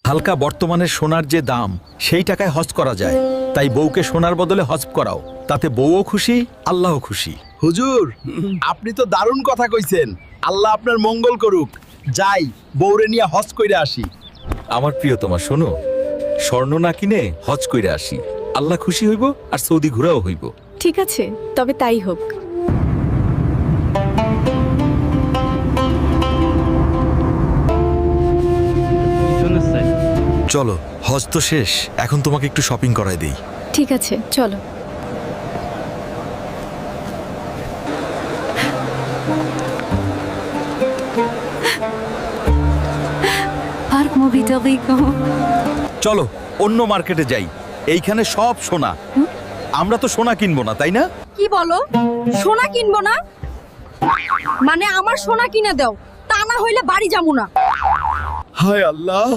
হালকা বর্তমানে সোনার যে দাম সেই টাকায় হজ করা যায়, তাই বউকে সোনার বদলে হজ করাও, তাতে বউও খুশি, আল্লাহও খুশি। হুজুর, আপনি তো দারুণ কথা কইছেন। আল্লাহ আপনার মঙ্গল করুক। যাই, বউরে নিয়ে হজ কইরা আসি। আমার প্রিয় তোমার শোনো, স্বর্ণ না কিনে হজ কইরা আসি, আল্লাহ খুশি হইব আর সৌদি ঘুরাও হইব। ঠিক আছে, তবে তাই হোক। চলো, হজ তো শেষ, এখন তোমাকে একটু শপিং করায় দেই। ঠিক আছে, চলো। চলো অন্য মার্কেটে যাই, এইখানে সব সোনা। আমরা তো সোনা কিনবো না, তাই না? কি বলো? সোনা কিনবো না? মানে আমার সোনা কিনে দাও, তা না হইলে বাড়ি যাবো না। হায় আল্লাহ,